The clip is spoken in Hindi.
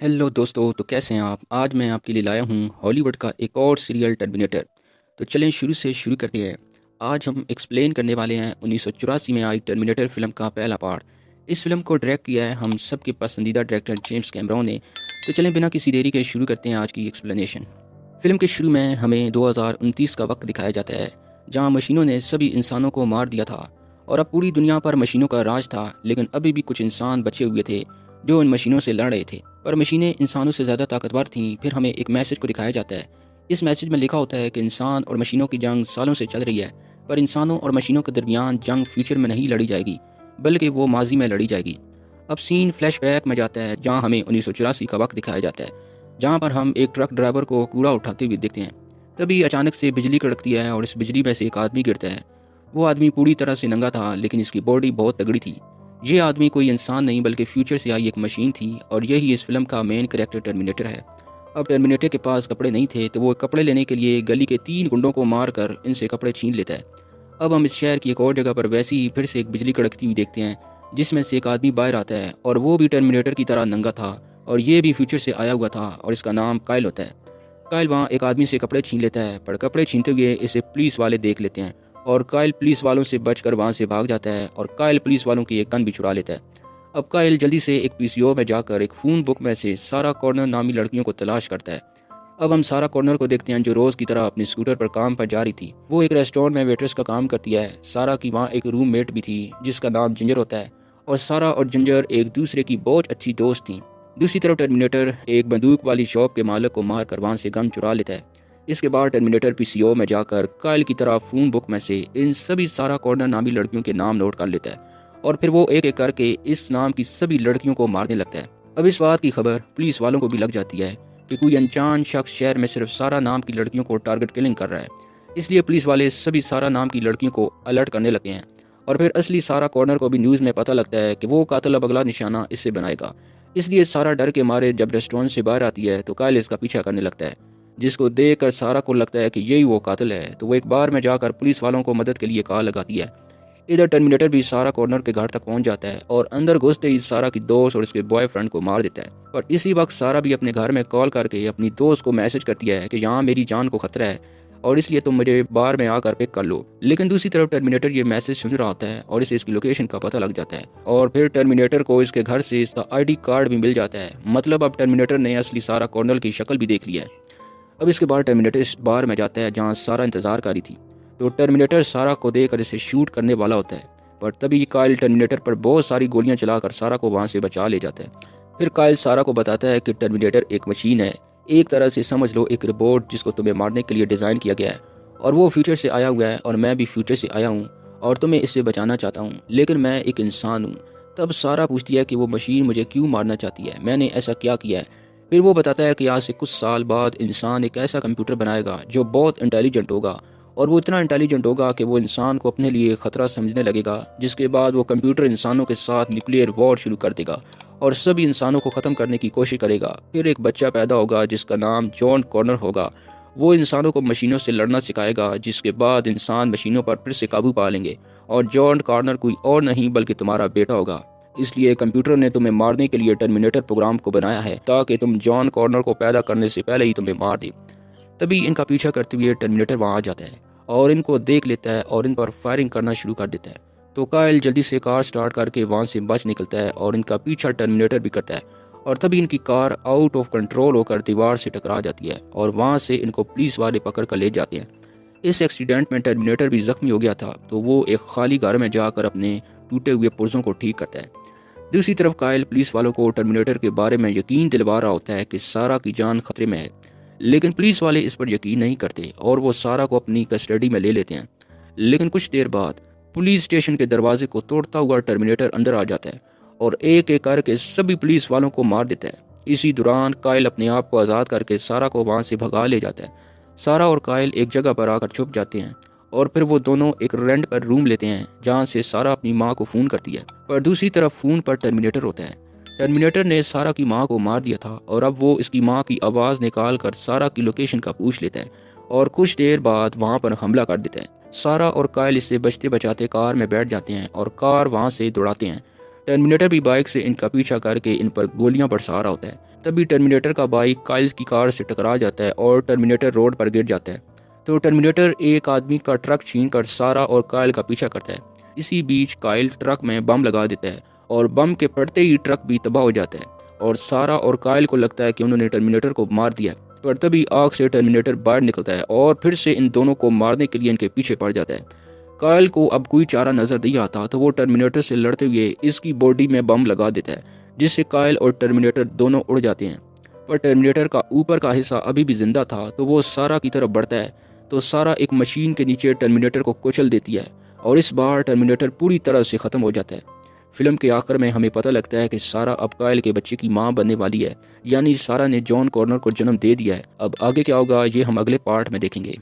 हेलो दोस्तों, तो कैसे हैं आप। आज मैं आपके लिए लाया हूँ हॉलीवुड का एक और सीरियल टर्मिनेटर। तो चलें शुरू से शुरू करते हैं। आज हम एक्सप्लेन करने वाले हैं 1984 में आई टर्मिनेटर फिल्म का पहला पार्ट। इस फिल्म को डायरेक्ट किया है हम सबके पसंदीदा डायरेक्टर जेम्स कैमरॉन ने। तो चलें बिना किसी देरी के शुरू करते हैं आज की एक्सप्लेनेशन। फिल्म के शुरू में हमें 2029 का वक्त दिखाया जाता है, जहाँ मशीनों ने सभी इंसानों को मार दिया था और अब पूरी दुनिया पर मशीनों का राज था। लेकिन अभी भी कुछ इंसान बचे हुए थे जो इन मशीनों से लड़ रहे थे, पर मशीनें इंसानों से ज़्यादा ताकतवर थीं। फिर हमें एक मैसेज को दिखाया जाता है। इस मैसेज में लिखा होता है कि इंसान और मशीनों की जंग सालों से चल रही है, पर इंसानों और मशीनों के दरमियान जंग फ्यूचर में नहीं लड़ी जाएगी, बल्कि वो माजी में लड़ी जाएगी। अब सीन फ्लैशबैक में जाता है, जहाँ हमें 1984 का वक्त दिखाया जाता है, जहाँ पर हम एक ट्रक ड्राइवर को कूड़ा उठाते हुए देखते हैं। तभी अचानक से बिजली कड़कती है और इस बिजली में से एक आदमी गिरता है। वो आदमी पूरी तरह से नंगा था, लेकिन इसकी बॉडी बहुत तगड़ी थी। ये आदमी कोई इंसान नहीं बल्कि फ्यूचर से आई एक मशीन थी, और यही इस फिल्म का मेन कैरेक्टर टर्मिनेटर है। अब टर्मिनेटर के पास कपड़े नहीं थे, तो वो कपड़े लेने के लिए गली के 3 गुंडों को मार कर इनसे कपड़े छीन लेता है। अब हम इस शहर की एक और जगह पर वैसे ही फिर से एक बिजली कड़कती हुई देखते हैं, जिसमें से एक आदमी बाहर आता है और वो भी टर्मिनेटर की तरह नंगा था, और ये भी फ्यूचर से आया हुआ था, और इसका नाम काइल होता है। काइल वहाँ एक आदमी से कपड़े छीन लेता है, पर कपड़े छीनते हुए इसे पुलिस वाले देख लेते हैं, और काइल पुलिस वालों से बचकर वहाँ से भाग जाता है, और काइल पुलिस वालों की एक गन भी छुड़ा लेता है। अब काइल जल्दी से एक पीसीओ में जाकर एक फ़ोन बुक में से सारा कॉर्नर नामी लड़कियों को तलाश करता है। अब हम सारा कॉर्नर को देखते हैं, जो रोज़ की तरह अपने स्कूटर पर काम पर जा रही थी। वो एक रेस्टोरेंट में वेट्रेस का काम करती है। सारा की वहाँ एक रूममेट भी थी जिसका नाम जिंजर होता है, और सारा और जिंजर एक दूसरे की बहुत अच्छी दोस्त थी। दूसरी तरफ टर्मिनेटर एक बंदूक वाली शॉप के मालिक को मार कर वहाँ से गन चुरा लेता है। इसके बाद टर्मिनेटर पीसीओ में जाकर काइल की तरह फ़ोन बुक में से इन सभी सारा कॉर्नर नामी लड़कियों के नाम नोट कर लेता है, और फिर वो एक एक करके इस नाम की सभी लड़कियों को मारने लगता है। अब इस बात की खबर पुलिस वालों को भी लग जाती है कि कोई अनजान शख्स शहर में सिर्फ सारा नाम की लड़कियों को टारगेट किलिंग कर रहा है। इसलिए पुलिस वाले सभी सारा नाम की लड़कियों को अलर्ट करने लगते हैं, और फिर असली सारा कॉर्नर को भी न्यूज़ में पता लगता है कि वो कातिल अब अगला निशाना इससे बनाएगा। इसलिए सारा डर के मारे जब रेस्टोरेंट से बाहर आती है तो काइल इसका पीछा करने लगता है, जिसको देखकर सारा को लगता है कि यही वो कातिल है। तो वो एक बार में जाकर पुलिस वालों को मदद के लिए कॉल लगाती है। इधर टर्मिनेटर भी सारा कॉर्नर के घर तक पहुंच जाता है, और अंदर घुसते ही सारा की दोस्त और उसके बॉयफ्रेंड को मार देता है। और इसी वक्त सारा भी अपने घर में कॉल करके अपनी दोस्त को मैसेज करती है कि यहाँ मेरी जान को खतरा है, और इसलिए तुम मुझे बार में आकर पिक कर लो। लेकिन दूसरी तरफ टर्मिनेटर ये मैसेज सुन रहा होता है, और इसे इसकी लोकेशन का पता लग जाता है, और फिर टर्मिनेटर को इसके घर से इसका आईडी कार्ड भी मिल जाता है। मतलब अब टर्मिनेटर ने असली सारा कॉर्नर की शक्ल भी देख लिया है। अब इसके बाद टर्मिनेटर इस बार में जाता है जहाँ सारा इंतजार कर रही थी। तो टर्मिनेटर सारा को देखकर इसे शूट करने वाला होता है, पर तभी काइल टर्मिनेटर पर बहुत सारी गोलियां चलाकर सारा को वहां से बचा ले जाता है। फिर काइल सारा को बताता है कि टर्मिनेटर एक मशीन है, एक तरह से समझ लो एक रोबोट जिसको तुम्हें मारने के लिए डिज़ाइन किया गया है, और वो फ्यूचर से आया हुआ है और मैं भी फ्यूचर से आया हूँ, और तुम्हें इससे बचाना चाहता हूँ, लेकिन मैं एक इंसान हूँ। तब सारा पूछती है कि वो मशीन मुझे क्यों मारना चाहती है, मैंने ऐसा क्या किया है। फिर वो बताता है कि आज से कुछ साल बाद इंसान एक ऐसा कंप्यूटर बनाएगा जो बहुत इंटेलिजेंट होगा, और वो इतना इंटेलिजेंट होगा कि वो इंसान को अपने लिए ख़तरा समझने लगेगा, जिसके बाद वो कंप्यूटर इंसानों के साथ न्यूक्लियर वॉर शुरू कर देगा और सभी इंसानों को ख़त्म करने की कोशिश करेगा। फिर एक बच्चा पैदा होगा जिसका नाम जॉन कॉर्नर होगा। वो इंसानों को मशीनों से लड़ना सिखाएगा, जिसके बाद इंसान मशीनों पर फिर से काबू पा लेंगे, और जॉन कॉर्नर कोई और नहीं बल्कि तुम्हारा बेटा होगा। इसलिए कंप्यूटर ने तुम्हें मारने के लिए टर्मिनेटर प्रोग्राम को बनाया है, ताकि तुम जॉन कॉर्नर को पैदा करने से पहले ही तुम्हें मार दे। तभी इनका पीछा करते हुए टर्मिनेटर वहाँ आ जाता है और इनको देख लेता है और इन पर फायरिंग करना शुरू कर देता है। तो काइल जल्दी से कार स्टार्ट करके वहाँ से बच निकलता है और इनका पीछा टर्मिनेटर भी करता है, और तभी इनकी कार आउट ऑफ कंट्रोल होकर दीवार से टकरा जाती है, और वहाँ से इनको पुलिस वाले पकड़ कर ले जाते हैं। इस एक्सीडेंट में टर्मिनेटर भी जख्मी हो गया था, तो वो एक खाली घर में जाकर अपने टूटे हुए पुर्जों को ठीक करता है। दूसरी तरफ काइल पुलिस वालों को टर्मिनेटर के बारे में यकीन दिलवा रहा होता है कि सारा की जान खतरे में है, लेकिन पुलिस वाले इस पर यकीन नहीं करते और वो सारा को अपनी कस्टडी में ले लेते हैं। लेकिन कुछ देर बाद पुलिस स्टेशन के दरवाजे को तोड़ता हुआ टर्मिनेटर अंदर आ जाता है और एक एक करके सभी पुलिस वालों को मार देता है। इसी दौरान काइल अपने आप को आज़ाद करके सारा को वहाँ से भगा ले जाता है। सारा और काइल एक जगह पर आकर छुप जाते हैं, और फिर वो दोनों एक रेंट पर रूम लेते हैं, जहाँ से सारा अपनी माँ को फ़ोन करती है। पर दूसरी तरफ फ़ोन पर टर्मिनेटर होता है। टर्मिनेटर ने सारा की माँ को मार दिया था, और अब वो इसकी माँ की आवाज़ निकाल कर सारा की लोकेशन का पूछ लेता है, और कुछ देर बाद वहाँ पर हमला कर देता है। सारा और काइल इससे बचते बचाते कार में बैठ जाते हैं और कार वहाँ से दौड़ाते हैं। टर्मिनेटर भी बाइक से इनका पीछा करके इन पर गोलियां बरसा रहा होता है, तभी टर्मिनेटर का बाइक काइल की कार से टकरा जाता है और टर्मिनेटर रोड पर गिर जाता है। तो टर्मिनेटर एक आदमी का ट्रक छीनकर सारा और काइल का पीछा करता है। इसी बीच काइल ट्रक में बम लगा देता है और बम के पड़ते ही ट्रक भी तबाह हो जाता है और सारा और काइल को लगता है कि उन्होंने टर्मिनेटर को मार दिया। पर तभी आग से टर्मिनेटर बाहर निकलता है और फिर से इन दोनों को मारने के लिए इनके पीछे पड़ जाता है। काइल को अब कोई चारा नजर नहीं आता तो वो टर्मिनेटर से लड़ते हुए इसकी बॉडी में बम लगा देता है, जिससे काइल और टर्मिनेटर दोनों उड़ जाते हैं। पर टर्मिनेटर का ऊपर का हिस्सा अभी भी जिंदा था तो वो सारा की तरफ बढ़ता है तो सारा एक मशीन के नीचे टर्मिनेटर को कुचल देती है और इस बार टर्मिनेटर पूरी तरह से ख़त्म हो जाता है। फिल्म के आखिर में हमें पता लगता है कि सारा अब काइल के बच्चे की मां बनने वाली है, यानी सारा ने जॉन कॉर्नर को जन्म दे दिया है। अब आगे क्या होगा ये हम अगले पार्ट में देखेंगे।